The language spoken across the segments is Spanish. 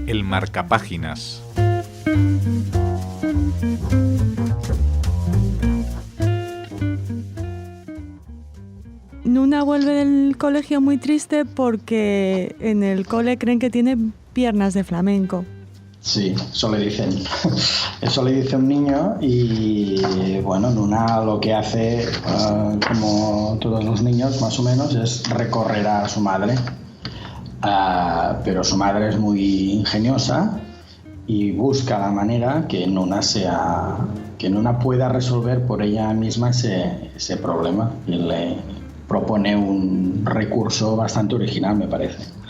El marcapáginas. Nuna vuelve del colegio muy triste porque en el cole creen que tiene piernas de flamenco. Sí, eso le dicen. Eso le dice un niño y bueno, Nuna lo que hace, como todos los niños más o menos, es recorrer a su madre. Pero su madre es muy ingeniosa y busca la manera que Nuna pueda resolver por ella misma ese problema, y le propone un recurso bastante original, me parece.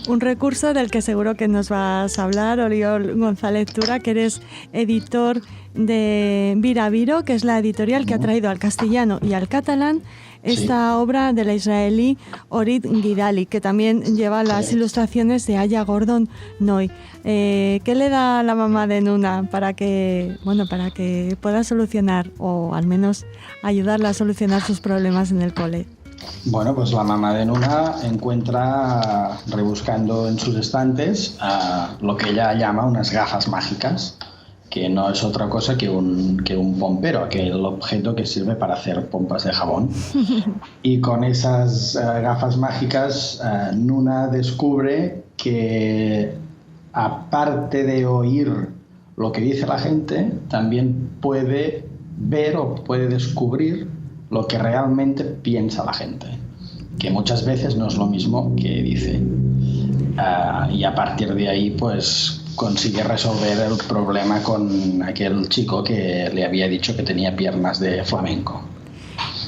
Un recurso del que seguro que nos vas a hablar, Oriol González Tura, que eres editor de Viraviro, que es la editorial que ha traído al castellano y al catalán esta obra de la israelí Orit Gidali, que también lleva las ilustraciones de Aya Gordon Noy. ¿Qué le da a la mamá de Nuna para que pueda solucionar, o al menos ayudarla a solucionar sus problemas en el cole? Bueno, pues la mamá de Nuna encuentra, rebuscando en sus estantes, lo que ella llama unas gafas mágicas, que no es otra cosa que un pompero, aquel objeto que sirve para hacer pompas de jabón. Y con esas gafas mágicas, Nuna descubre que, aparte de oír lo que dice la gente, también puede ver o puede descubrir lo que realmente piensa la gente, que muchas veces no es lo mismo que dice. Y a partir de ahí, pues consigue resolver el problema con aquel chico que le había dicho que tenía piernas de flamenco.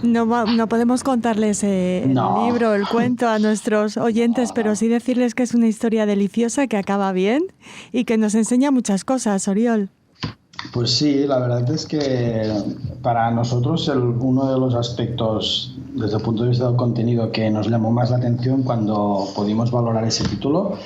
No podemos contarles el libro, el cuento a nuestros oyentes, pero sí decirles que es una historia deliciosa, que acaba bien y que nos enseña muchas cosas, Oriol. Pues sí, la verdad es que para nosotros uno de los aspectos desde el punto de vista del contenido que nos llamó más la atención cuando pudimos valorar ese título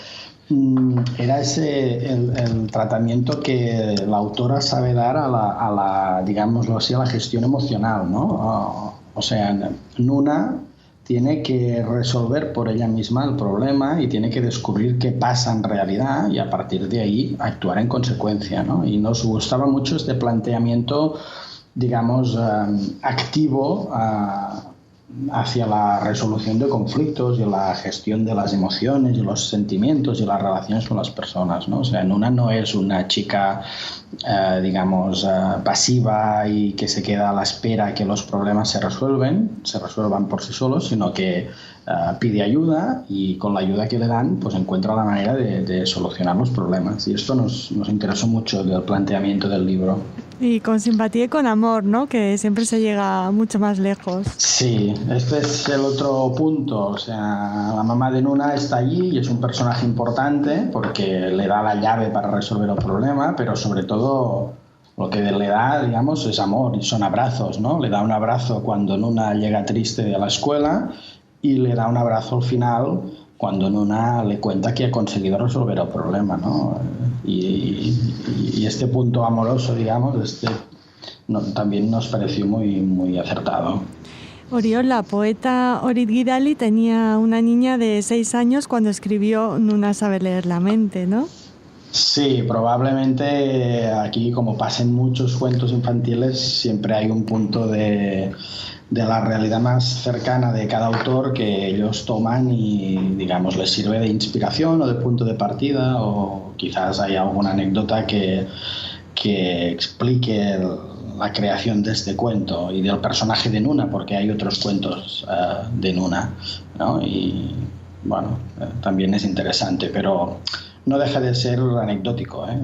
era el tratamiento que la autora sabe dar a la digámoslo así, a la gestión emocional, ¿no? O sea, Nuna tiene que resolver por ella misma el problema y tiene que descubrir qué pasa en realidad y a partir de ahí actuar en consecuencia, ¿no? Y nos gustaba mucho este planteamiento, digamos, activo hacia la resolución de conflictos y la gestión de las emociones y los sentimientos y las relaciones con las personas, ¿no? O sea, Nuna no es una chica, pasiva y que se queda a la espera que los problemas se resuelvan por sí solos, sino que pide ayuda y con la ayuda que le dan pues encuentra la manera de solucionar los problemas. Y esto nos interesó mucho del planteamiento del libro. Y con simpatía y con amor, ¿no? Que siempre se llega mucho más lejos. Sí, este es el otro punto. O sea, la mamá de Nuna está allí y es un personaje importante porque le da la llave para resolver el problema, pero sobre todo lo que le da, digamos, es amor y son abrazos, ¿no? Le da un abrazo cuando Nuna llega triste de la escuela y le da un abrazo al final cuando Nuna le cuenta que ha conseguido resolver el problema, ¿no? Y este punto amoroso, digamos, también nos pareció muy, muy acertado. Oriol, la poeta Orit Gidali tenía una niña de 6 años cuando escribió Nuna sabe leer la mente, ¿no? Sí, probablemente aquí, como pasa en muchos cuentos infantiles, siempre hay un punto de la realidad más cercana de cada autor que ellos toman y, digamos, les sirve de inspiración o de punto de partida, o quizás hay alguna anécdota que explique la creación de este cuento y del personaje de Nuna, porque hay otros cuentos de Nuna, ¿no? Y bueno, también es interesante, pero no deja de ser anecdótico, ¿eh?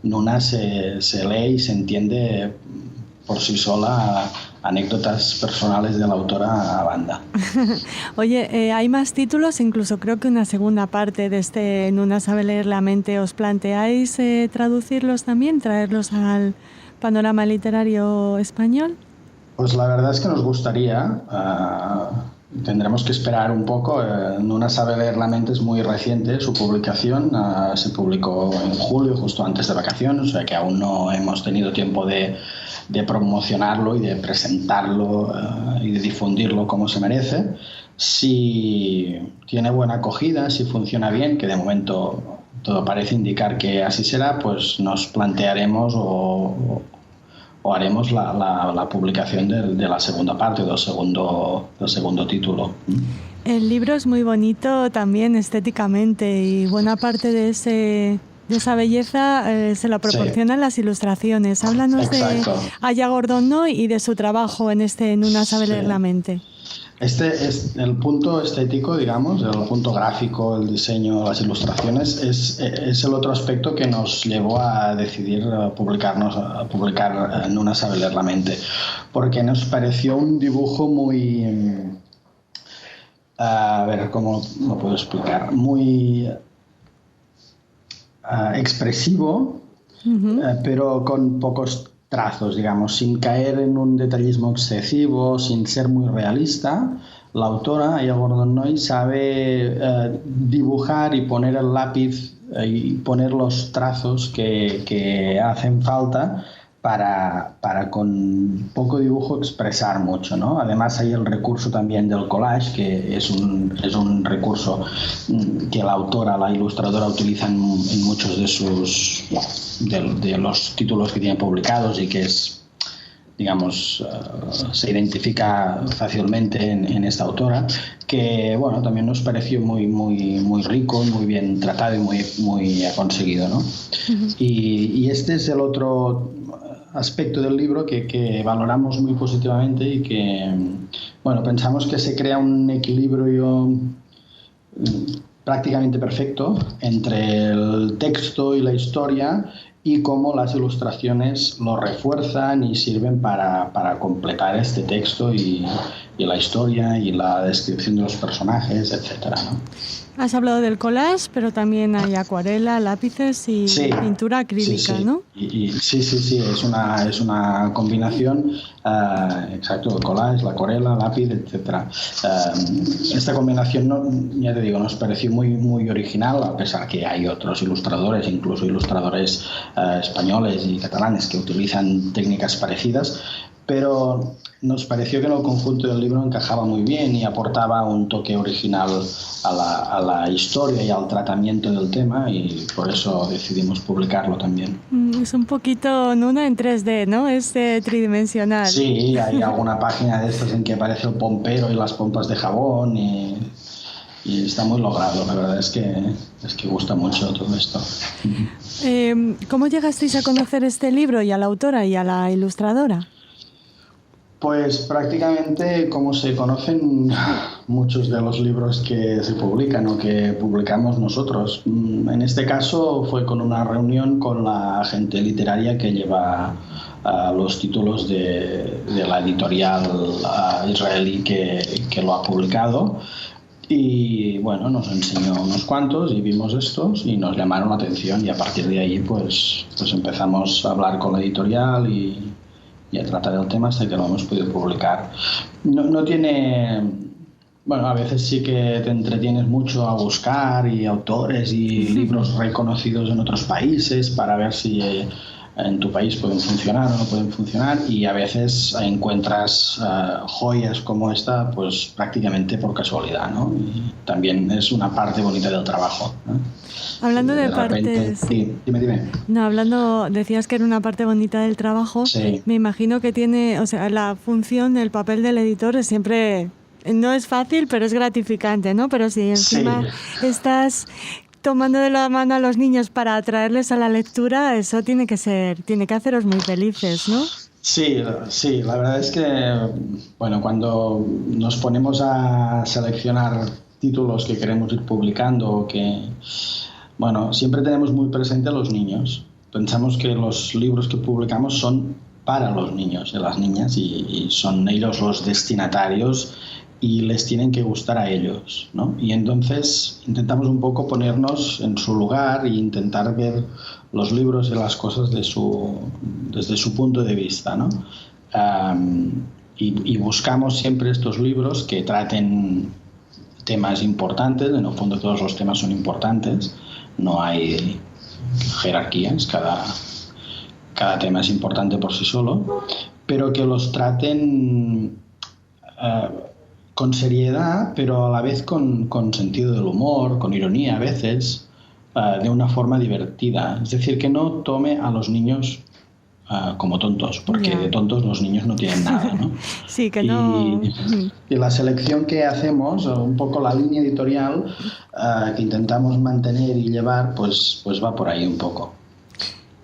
Nuna se lee y se entiende por sí sola, anécdotas personales de la autora a banda. Oye, hay más títulos, incluso creo que una segunda parte de este Nuna sabe leer la mente. ¿Os planteáis traducirlos también, traerlos al panorama literario español? Pues la verdad es que nos gustaría. Tendremos que esperar un poco. Nuna sabe leer la mente es muy reciente, su publicación se publicó en julio, justo antes de vacaciones, o sea que aún no hemos tenido tiempo de promocionarlo y de presentarlo y de difundirlo como se merece, Si tiene buena acogida, si funciona bien, que de momento todo parece indicar que así será, pues nos plantearemos o haremos la publicación de la segunda parte, del segundo título. El libro es muy bonito también estéticamente y buena parte de esa belleza se la proporcionan las ilustraciones. Háblanos Exacto. de Aya Gordon Noy y de su trabajo en Una sabe leer la mente. Este es el punto estético, digamos, el punto gráfico, el diseño, las ilustraciones, es el otro aspecto que nos llevó a decidir publicar en Una sabe leer la mente, porque nos pareció un dibujo muy, a ver cómo lo puedo explicar, muy expresivo, pero con pocos trazos, digamos, sin caer en un detallismo excesivo, sin ser muy realista. La autora, Aya Gordon Noy, sabe dibujar y poner el lápiz y poner los trazos que hacen falta para con poco dibujo expresar mucho, ¿no? Además hay el recurso también del collage, que es un recurso que la autora, la ilustradora, utiliza en muchos de los títulos que tiene publicados y que es, digamos, se identifica fácilmente en esta autora, que bueno, también nos pareció muy rico, muy bien tratado y muy conseguido, ¿no? Y este es el otro aspecto del libro que valoramos muy positivamente y que, bueno, pensamos que se crea un equilibrio prácticamente perfecto entre el texto y la historia y cómo las ilustraciones lo refuerzan y sirven para completar este texto y la historia y la descripción de los personajes, etcétera, ¿no? Has hablado del collage, pero también hay acuarela, lápices y pintura acrílica, ¿no? Sí, es una combinación, exacto, el collage, la acuarela, lápiz, etcétera. Esta combinación, ya te digo, nos pareció muy original, a pesar que hay otros ilustradores, incluso ilustradores españoles y catalanes que utilizan técnicas parecidas, pero nos pareció que en el conjunto del libro encajaba muy bien y aportaba un toque original a la historia y al tratamiento del tema, y por eso decidimos publicarlo también. Es un poquito Nuna en 3D, ¿no? Es tridimensional. Sí, hay alguna página de estas en que aparece el pompero y las pompas de jabón y está muy logrado. La verdad es que gusta mucho todo esto. ¿Cómo llegasteis a conocer este libro y a la autora y a la ilustradora? Pues prácticamente como se conocen muchos de los libros que se publican o que publicamos nosotros. En este caso fue con una reunión con la gente literaria que lleva los títulos de la editorial israelí que lo ha publicado. Y bueno, nos enseñó unos cuantos y vimos estos y nos llamaron la atención, y a partir de ahí pues empezamos a hablar con la editorial y a tratar el tema hasta que lo hemos podido publicar. No tiene... Bueno, a veces sí que te entretienes mucho a buscar y autores y libros reconocidos en otros países para ver si en tu país pueden funcionar o no pueden funcionar, y a veces encuentras joyas como esta pues prácticamente por casualidad, ¿no? Y también es una parte bonita del trabajo, ¿no? Hablando de partes... Sí, dime. No, decías que era una parte bonita del trabajo. Sí. Me imagino que tiene, o sea, la función, el papel del editor es siempre... No es fácil, pero es gratificante, ¿no? Pero si encima estás tomando de la mano a los niños para atraerles a la lectura, eso tiene que haceros muy felices, ¿no? Sí, la verdad es que, bueno, cuando nos ponemos a seleccionar títulos que queremos ir publicando, bueno, siempre tenemos muy presente a los niños. Pensamos que los libros que publicamos son para los niños y las niñas, y son ellos los destinatarios y les tienen que gustar a ellos, ¿no? Y entonces intentamos un poco ponernos en su lugar e intentar ver los libros y las cosas desde su punto de vista, ¿no? Y buscamos siempre estos libros que traten temas importantes. En el fondo todos los temas son importantes, no hay jerarquías, cada tema es importante por sí solo, pero que los traten con seriedad, pero a la vez con sentido del humor, con ironía a veces, de una forma divertida. Es decir, que no tome a los niños como tontos, porque de tontos los niños no tienen nada, ¿no? Sí, que no... Y la selección que hacemos, un poco la línea editorial que intentamos mantener y llevar, pues va por ahí un poco.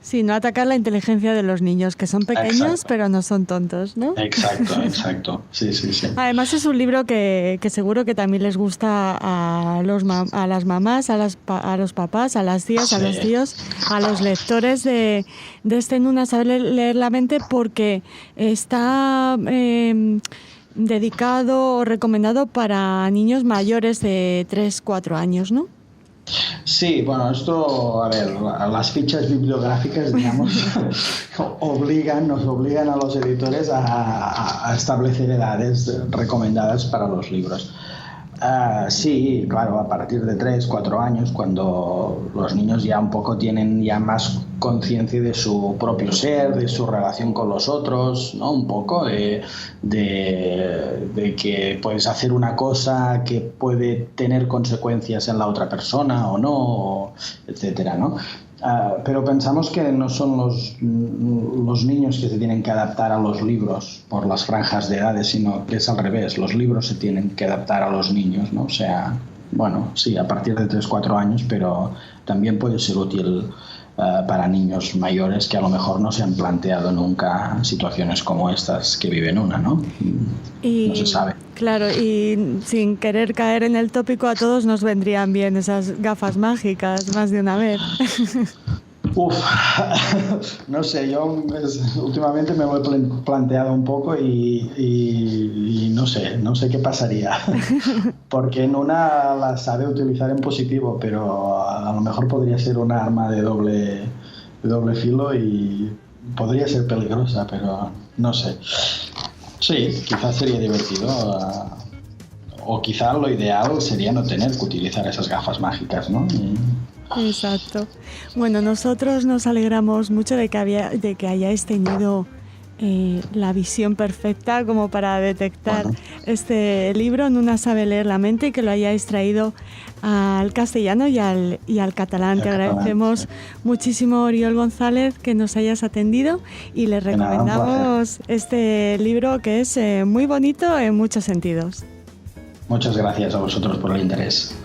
Sí, no atacar la inteligencia de los niños, que son pequeños, exacto, pero no son tontos, ¿no? Exacto. Sí. Además es un libro que seguro que también les gusta a las mamás, a los papás, a las tías, sí, a los tíos, a los lectores de este Nuna Sabe Leer la Mente, porque está dedicado o recomendado para niños mayores de 3-4 años, ¿no? Sí, bueno, esto, a ver, las fichas bibliográficas, digamos, nos obligan a los editores a establecer edades recomendadas para los libros. Sí, claro, a partir de 3-4 años, cuando los niños ya un poco tienen ya más conciencia de su propio ser, de su relación con los otros, ¿no? Un poco de que puedes hacer una cosa que puede tener consecuencias en la otra persona o no, etcétera, ¿no? Pero pensamos que no son los niños que se tienen que adaptar a los libros por las franjas de edades, sino que es al revés, los libros se tienen que adaptar a los niños, ¿no? O sea, bueno, sí, a partir de 3-4 años, pero también puede ser útil para niños mayores que a lo mejor no se han planteado nunca situaciones como estas que vive Nuna, ¿no? No se sabe. Claro, y sin querer caer en el tópico, a todos nos vendrían bien esas gafas mágicas más de una vez. No sé, yo últimamente me lo he planteado un poco y no sé qué pasaría. Porque Nuna la sabe utilizar en positivo, pero a lo mejor podría ser un arma de doble filo y podría ser peligrosa, pero no sé. Sí, quizás sería divertido. O quizá lo ideal sería no tener que utilizar esas gafas mágicas, ¿no? Exacto. Bueno, nosotros nos alegramos mucho de que hayáis tenido la visión perfecta como para detectar este libro, Nuna Sabe Leer la Mente, y que lo hayáis traído al castellano y al catalán. Te agradecemos muchísimo, Oriol González, que nos hayas atendido y les recomendamos este libro, que es muy bonito en muchos sentidos. Muchas gracias a vosotros por el interés.